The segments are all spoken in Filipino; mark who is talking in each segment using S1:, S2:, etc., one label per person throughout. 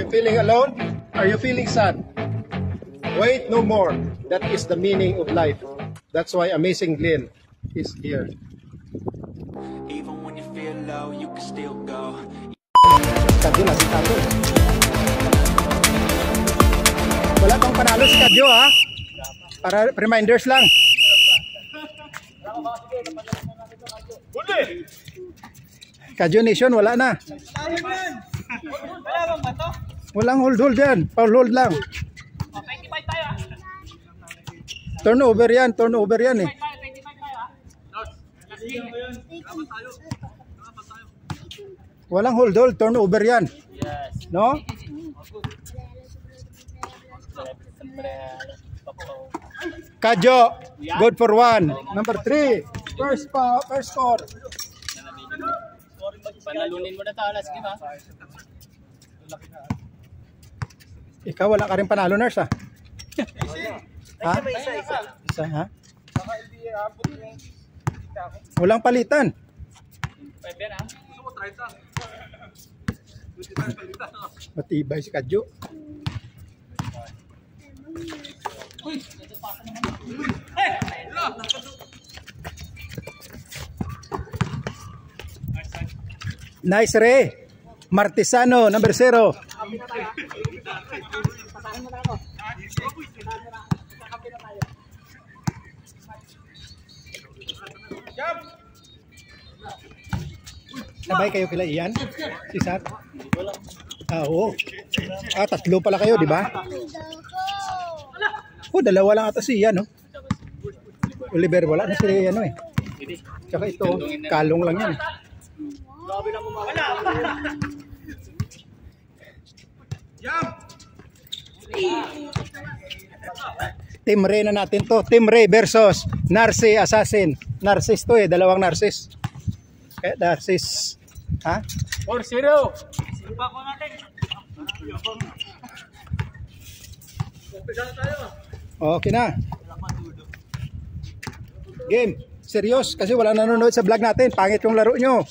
S1: you feeling alone? Are you feeling sad? Wait no more. That is the meaning of life. That's why Amazing Glenn is here.
S2: Even when you feel low, you can still go.
S1: Kadyo na si Kadyo. Wala pang panalo si Kadyo ha. Para reminders lang. Kadyo Nation wala na. Walang hold yan. Foul hold lang. Turnover yan eh. Walang hold, turnover yan. No? Kadyo, good for 1. Number 3, first score.
S3: Panalunin mo na ito, alas, di ba?
S1: Ikaw wala ka rin panalo, nurse ha? Ha? Isa ha? Walang palitan. Matibay si Kadyo. Nice Ray. Martisano, number 0. Sabay kayo kila Ian? Si Sar? Oo. Tatlo pala kayo, di ba? Dalawa lang ata si Ian, no? Oliver, wala na si ano eh. Tsaka ito, kalong lang yan. Team Ray na natin to. Team Ray versus Narcis Assassin. Narcis to eh, dalawang Narcis. Narcis. Ha?
S3: 4-0.
S1: Okay na. Game. Serious kasi wala nanonood sa vlog natin. Pangit yung laro nyo.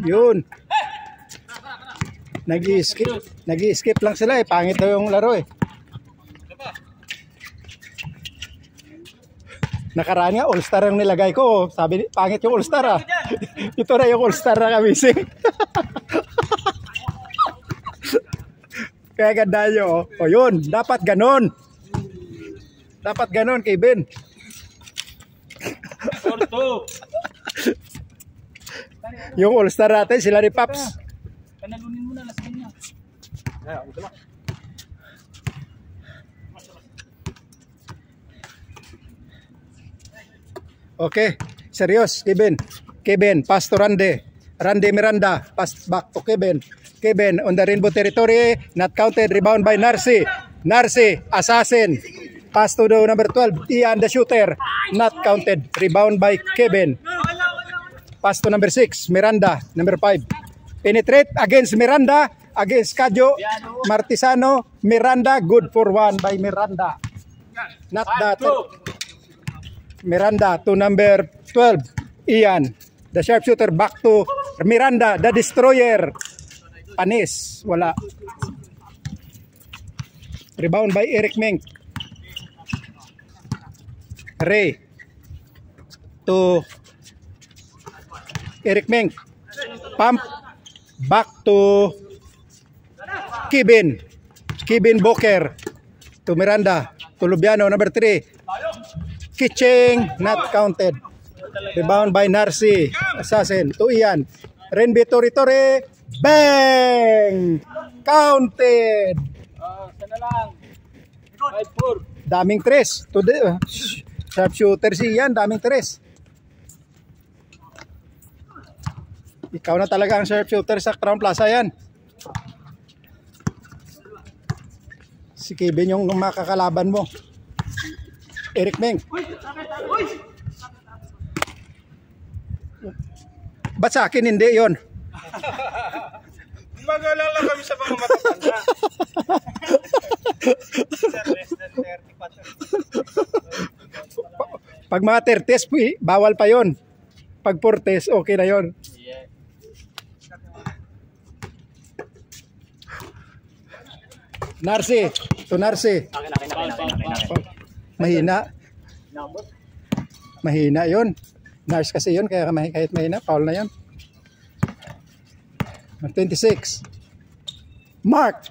S1: Yun. Nag-i-skip lang sila eh. Pangit daw yung laro eh. Nakaraan nga, all-star yung nilagay ko. Sabi, pangit yung all-star ah. Ito na yung all-star na kamising. Kaya ganda nyo. O yun, dapat ganon. Dapat ganon kay Ben. 4-2. Yung all-star natin, sila ni Paps.
S3: Panalunin mo na, lasing niya.
S1: Okay, serious, Kevin, pass to Randy Miranda, pass back to Kevin on the Rainbow territory, not counted, rebound by Narcis, Assassin, pass to the number 12, Ian the shooter, not counted, rebound by Kevin, pass to number 6, Miranda, number 5, penetrate against Miranda, against Kadyo, Martisano, Miranda, good for 1 by Miranda, not that. Miranda to number 12, Ian, the sharpshooter, back to Miranda, the destroyer, panis, wala. Rebound by Eric Meng. Ray to Eric Meng, pump, back to Kevin Boker, to Miranda, to Lubiano, number 3, Kitching, not counted. Rebound by Narcis Assassin to Ian. Renby Torre, bang! Counted.
S3: Sana lang. 5-4.
S1: Daming tres. Sharpshooter si Ian, daming tres. Ikaw na talaga ang sharpshooter sa Crown Plaza yan. Si Kevin yung makakalaban mo. Eric Meng. Ba't sa akin hindi yon?
S4: Mag-alala kami sa mga matatanda.
S1: Pag mga 30s, bawal pa yon. Pag 40s, okay na yon. Narsi. To Narsi. Mahina. Mahina yun. Nars kasi yun, kaya kahit mahina, foul na yun. 26. Mark.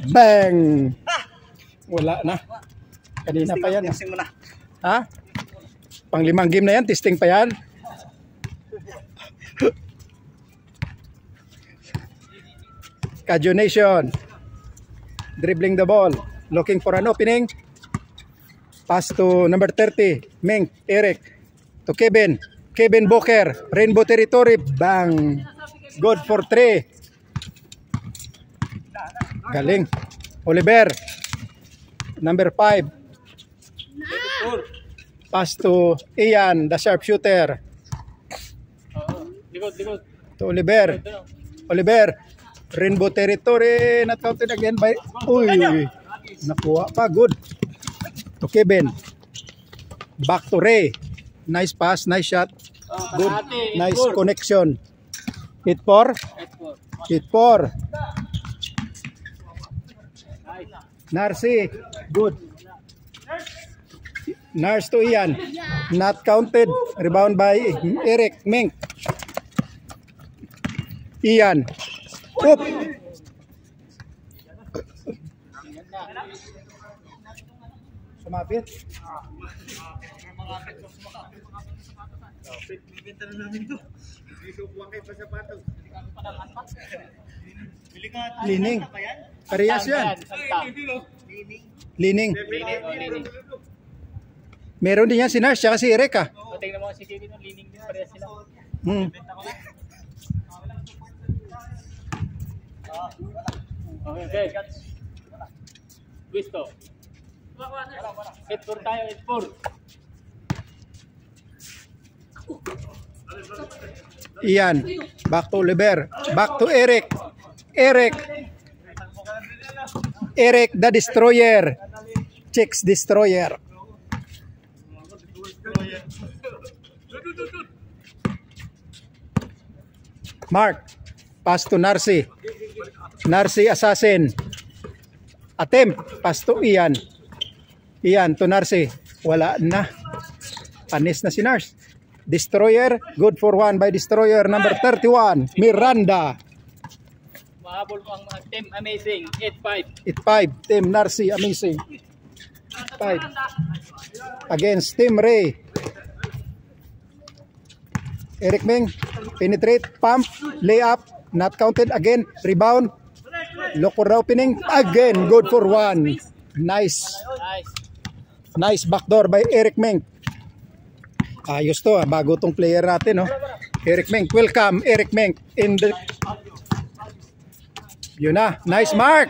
S1: Bang! Wala na. Kanina pa yan. Ha? Pang 5 game na yan, testing pa yan. Kajo Nation. Dribbling the ball. Looking for an opening. Pass to number 30. Ming, Eric. To Kevin. Kevin Booker. Rainbow territory. Bang. Good for 3. Galing. Oliver. Number 5. Pass to Ian, the sharpshooter.
S3: Likod.
S1: To Oliver. Oliver. Rainbow territory. Not counted again by... Uy. Nakuha pa. Good. To Kevin. Back to Ray. Nice pass. Nice shot. Good. Nice connection. Hit 4. Hit 4. Narsi. Good. Nars to Ian. Not counted. Rebound by Eric. Mink. Ian. Oop. Sumapit. Lining. Parehas yan. Lining. Meron din yan si Nars tsaka si Eric ah.
S3: Tingnan mo si Kevin, lining din pareha sila. Okay. Gusto. Hit 4 tayo, hit 4.
S1: Ian. Back to Oliver. Back to Eric. Eric the Destroyer. Chicks Destroyer. Mark. Pass to Narsi. Narsi Assassin. Attempt. Pass to Ian. Ian to Narsi. Wala na. Panis na si Nars. Destroyer. Good for 1 by Destroyer. Number 31. Miranda.
S3: Mahabol mo ang mga team. Amazing. 8-5.
S1: 8-5. Team Narsi. Amazing. 5. Against Team Ray. Eric Ming. Penetrate. Pump. Layup. Not counted. Again. Rebound. Look for the opening. Again. Good for 1. Nice. Nice backdoor by Eric Ming. Ayos to. Bago tong player natin. No? Eric Ming. Welcome. Eric Ming. In the... Yun na. Nice mark.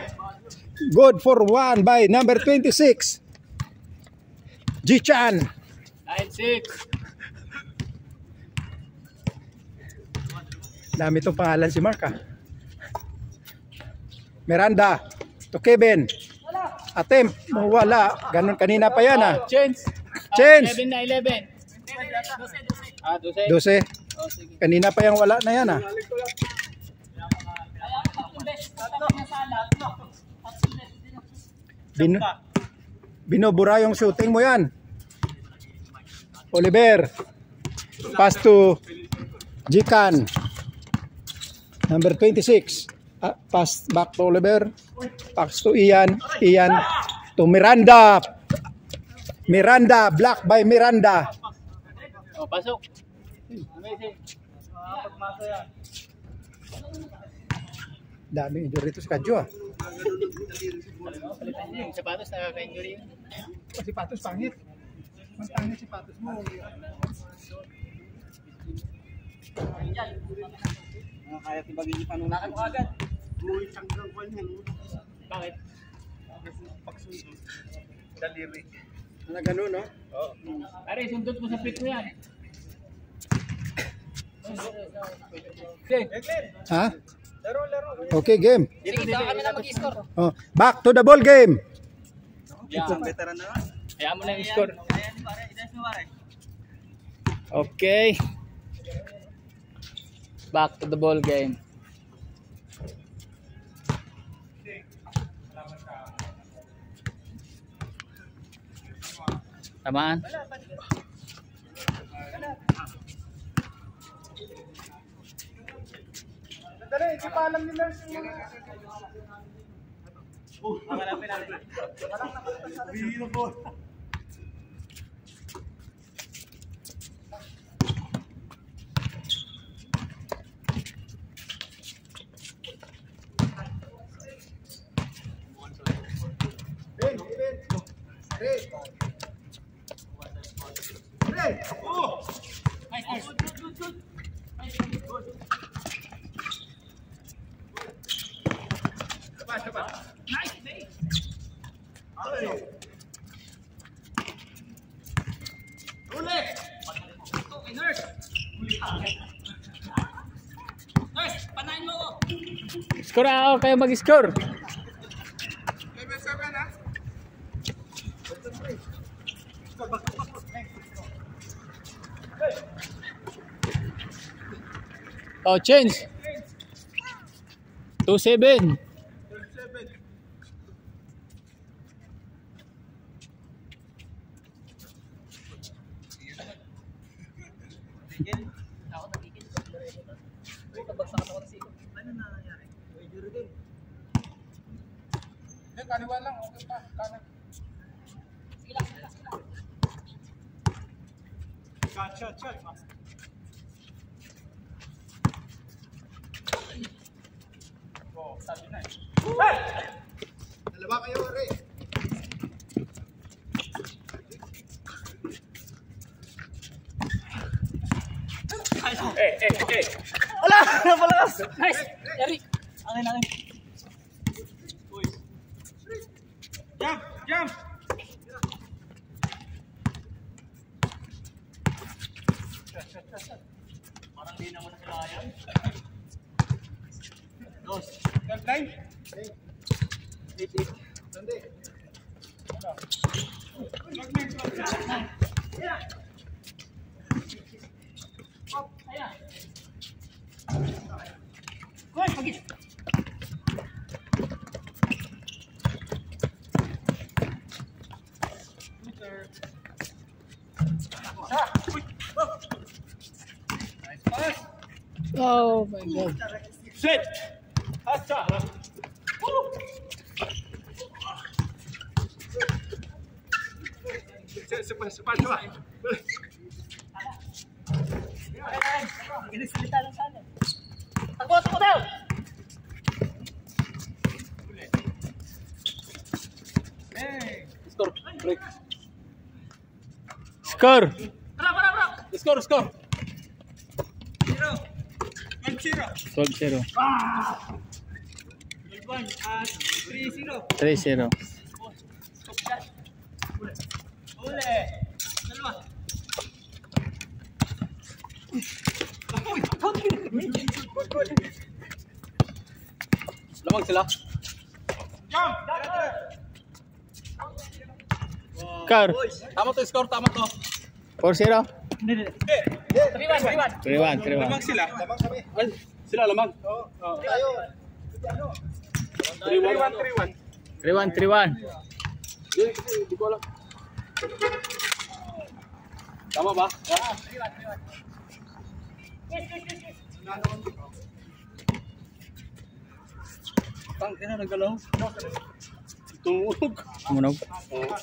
S1: Good for 1 by number 26. G-Chan.
S3: 9-6.
S1: Dami itong pangalan si Mark ah. Miranda. To Kevin. Attempt. Wala. Ganun kanina pa yan ah.
S3: Change. 11 na 11. 12.
S1: 12. Kanina pa yung wala na yan ah. Binubura yung shooting mo yan. Oliver. Pass to Jikan. Number 26. Pass back to Oliver. Pass to Ian. Ian to Miranda. Miranda. Block by Miranda.
S3: Oh, pasok. Amazing. Pagmasa yan.
S1: Daming injury ito sa Kadyo ah.
S3: Yung sapatos nakaka-injury yun.
S1: Sapatos pangit. Mas pangit sapatos mo.
S4: Kaya tibagin yung panunakan mo agad. Buhay sanggang ko yan.
S3: Bakit?
S4: Pagsundo. Daliri.
S1: Ano ganun no?
S4: Oo.
S3: Pare, sundot mo sa pit mo yan. Okay.
S1: Ha?
S4: Laro.
S1: Okay, game.
S3: Sige, kami na mag-score.
S1: Oh, back to the ball game.
S4: Isang veteran na lang.
S3: Kaya mo na yung score. Okay. Back to the ball game. Tamaan.
S1: Dali, si palang ni Nurse.
S3: Score ako kayo mag-score. Oh, change. 2-7.
S1: Kaliwa lang, okay pa. Kanan. Shot. Oh, sabi na eh. Hey! Dalawa kayo, Re. Eh.
S3: Wala! Napalakas! Nice! Yari! Angin.
S1: Jump!
S3: Parang di naman sila yan.
S1: Dos. Line. 8. Sandi.
S3: Oh my God.
S1: Sit. Hacha. Sepan.
S3: Ginagsalita lang sana. Takbo daw!
S1: Score. Break.
S3: Score!
S1: Score.
S3: 12-0. 3-0.
S1: Lamang sila.
S3: Score!
S1: Tama to score, tama to.
S3: 4-0.
S1: 3-1.
S3: 3-1.
S1: Lamang sila. Ay, sila lamang. Oo. Tayo. 3-1.
S3: 3-1.
S1: Hindi ko alam. Tama ba? Tang, kaya nagalaw. Tumunog.
S3: Tumunog.
S1: Oo.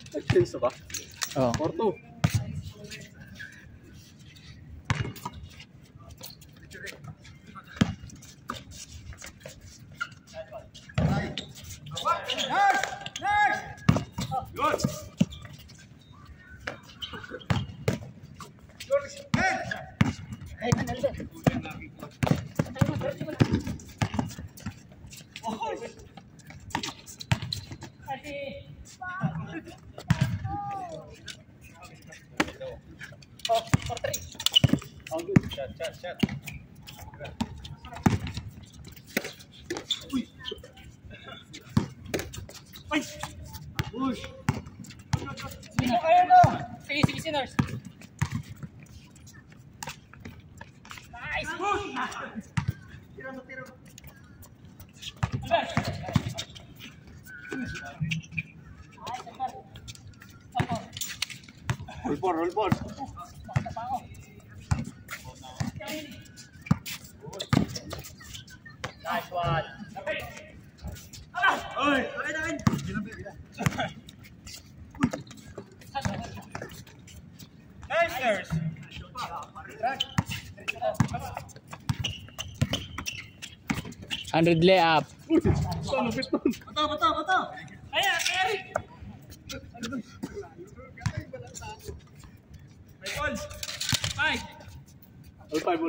S1: Nag-change ba?
S3: Oh.
S1: Porto.
S3: sige, sinners. Nice!
S4: Tira mo. Roll ball.
S3: Nice one.
S4: Nice nurse.
S3: 100 layup.
S4: Bato.
S3: Ayan, Eric!
S4: May balls.
S3: 5.
S4: All five.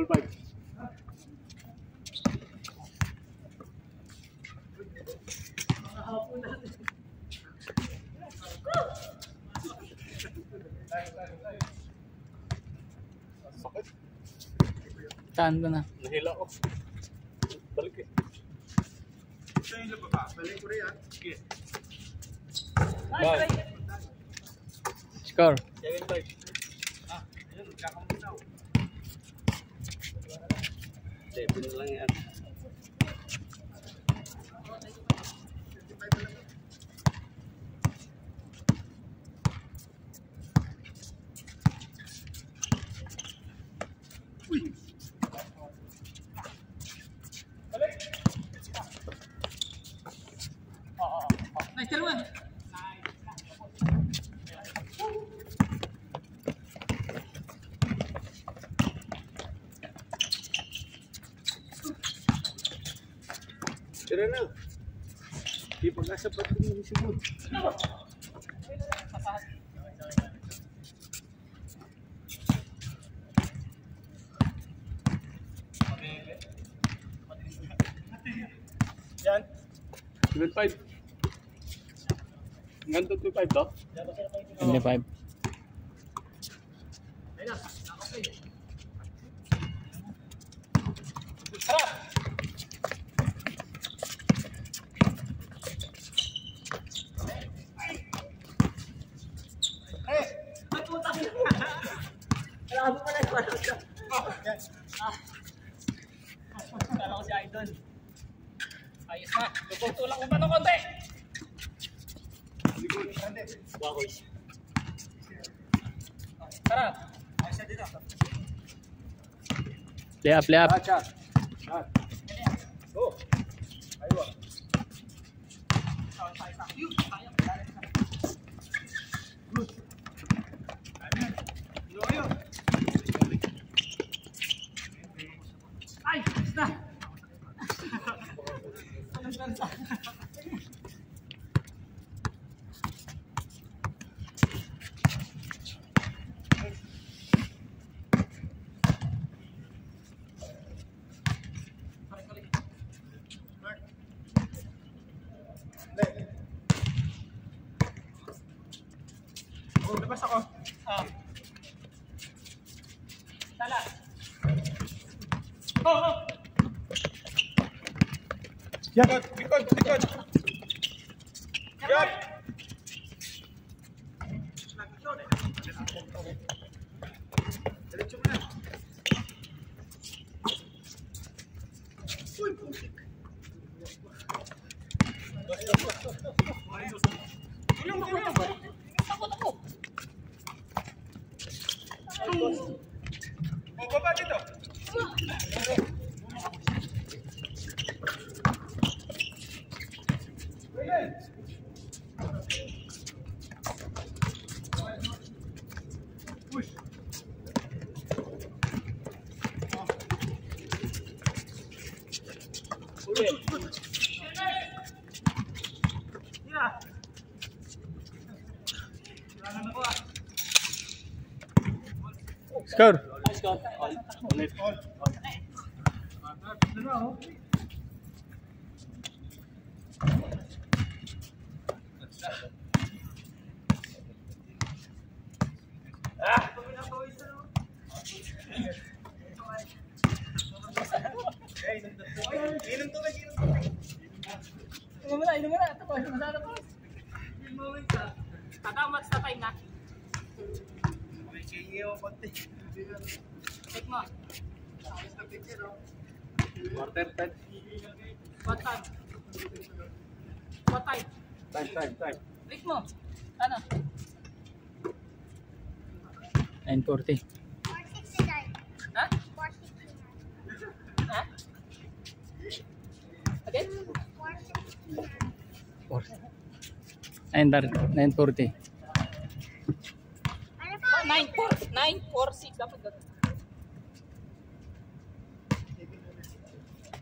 S3: Saan na?
S4: Nahila ko. Balik eh. Ito yung lababa. Balik ko rin yan. Sige.
S3: Nice. Score.
S4: 7-5. Ayun, magkakamunaw. 7 lang yan.
S3: Nice, dalawa.
S4: Tira na. Di pag-asapat yung siguro. Yan. 7-5. Hanggang 2-5 to?
S3: 25.
S4: Kala ko si Idol.
S3: Ayos na. Tutulak mo pa ng konti.
S4: Wakoy.
S3: Tara.
S4: Ayos na dito.
S3: Layup.
S4: Chat. Go. Aywa.
S3: Ay, basta.
S4: Labas ako.
S3: Tala. Oh.
S4: Yan. Likod. Yan. Diretso mo na. Uy, putik.
S3: Takot.
S4: Baba dito.
S3: Score. Inom mo na. Tapos, masarap po. Tatama sa time na. Take mo.
S4: Quarter time.
S3: What time? What time?
S4: Time.
S3: Take mo. Ano?
S1: 9:40.
S5: 469.
S3: Ha?
S5: 469.
S3: Ha? Again?
S5: 469.
S1: 9:40.
S5: Ano po?
S3: 946 dapat ganun.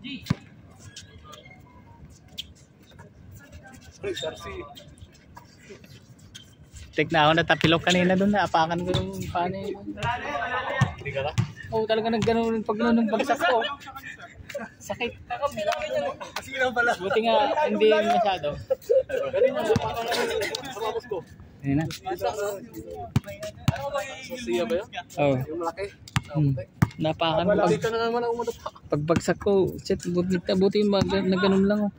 S3: G.
S1: Tek na ako natapilok kanina doon na apakan ko yung paano yun.
S4: Hindi ka na?
S1: Oo, talaga nagganon pag nung bagsak ko. Sakit.
S3: Kakampi lang yun.
S4: Kasi lang pala.
S1: Buti nga hindi masyado.
S4: Kanina sa mapos ko.
S1: Ayun na.
S3: Ano ba yung
S4: Siya ba yun?
S1: Oo.
S4: Yung malaki?
S1: Napakan ko.
S4: Malaki ka na naman ang umadapak.
S1: Pagbagsak ko, shit, buti nagganon lang. Oh.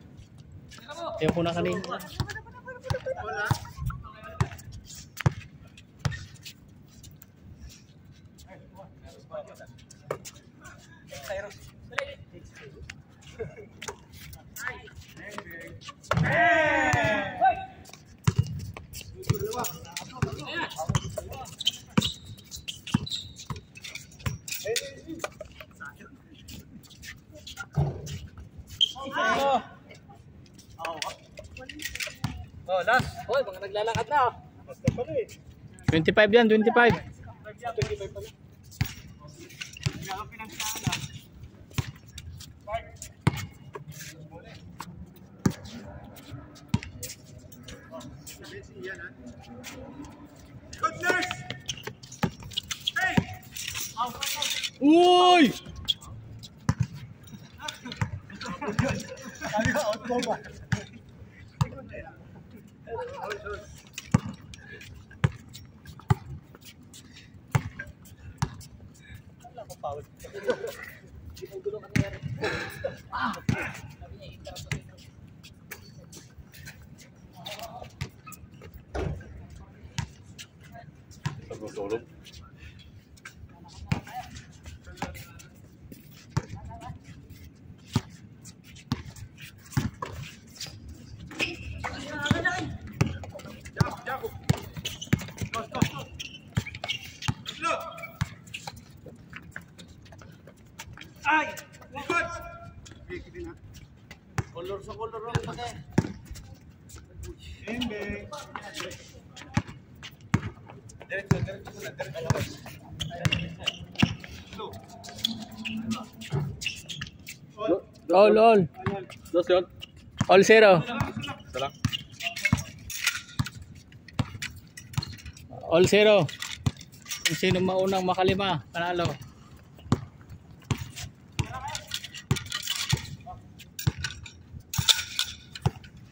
S1: Ayaw ko na kanina.
S4: Oh, last.
S3: Hoy, mga naglalakad na.
S1: 25 yan, 25. Uy!
S4: Tulog. Color sa color lang pa eh.
S1: All.
S4: Dos yun.
S1: All zero.
S4: Ito lang.
S1: All zero. Kung sino maunang makalima, panalo.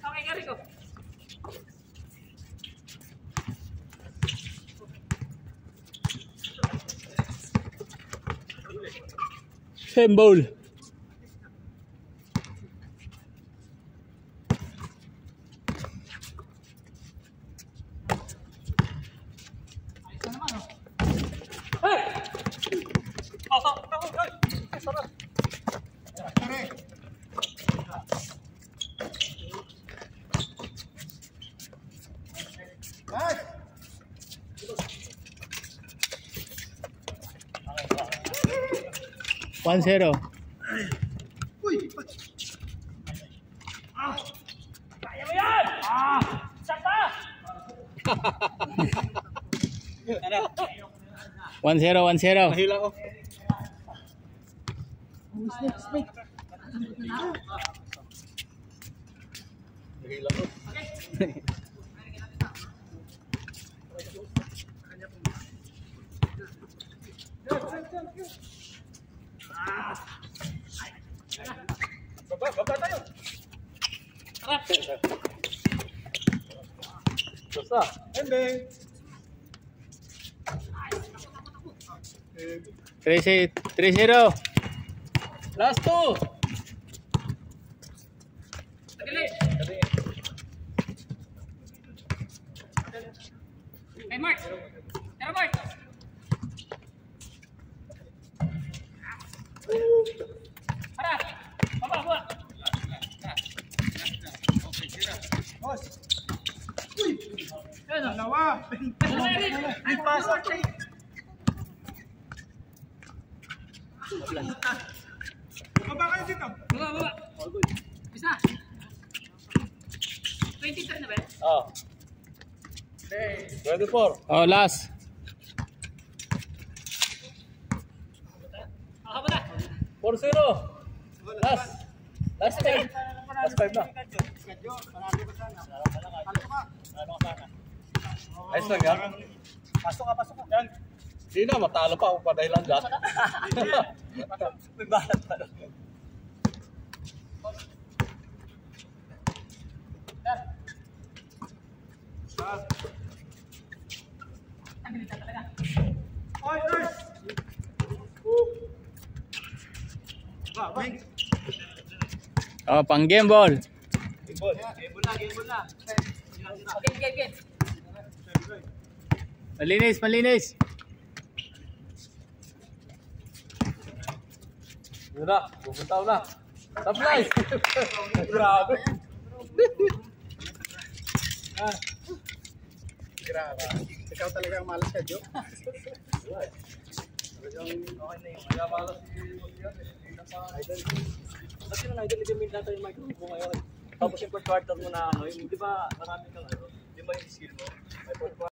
S3: Okay, gari ko.
S1: Same bowl. One zero.
S3: Kaya mo yan! Isa pa!
S1: 1-0, 1-0.
S4: Nahila ko. Nahila ko. Baba tayo.
S3: Tara!
S4: Basta. Ending.
S1: 3-0.
S3: Last two! Tagili! Hey Mark! Tara Mark! Para! Baba, baba! Ano?
S4: Dalawa.
S3: Ay, pasok!
S4: Baba kayo dito.
S3: Baba, baba! Isa! 23 na ba?
S6: Oh. 24.
S3: Oh, last. Ako ba na?
S6: 4-0. Last. Last 10. Last 5 na. Ayos lang yan.
S4: Pasok ka. Yan.
S6: Hindi na, matalo pa ako pa dahil lang dyan.
S4: May balat pa. Oy, oy.
S3: Oh, pang game ball.
S4: Game ball na.
S3: Okay. Malinis.
S6: Yun na, bubuntaw na. Supply!
S4: Grabe.
S1: Grabe. Ikaw talaga ang malas ka, Joe.
S6: Kasi na idol-idol natin yung microphone mo ngayon. Tapos yung fourth quarter mo na ano, di ba marami kang ano, di ba yung skill mo? May fourth quarter.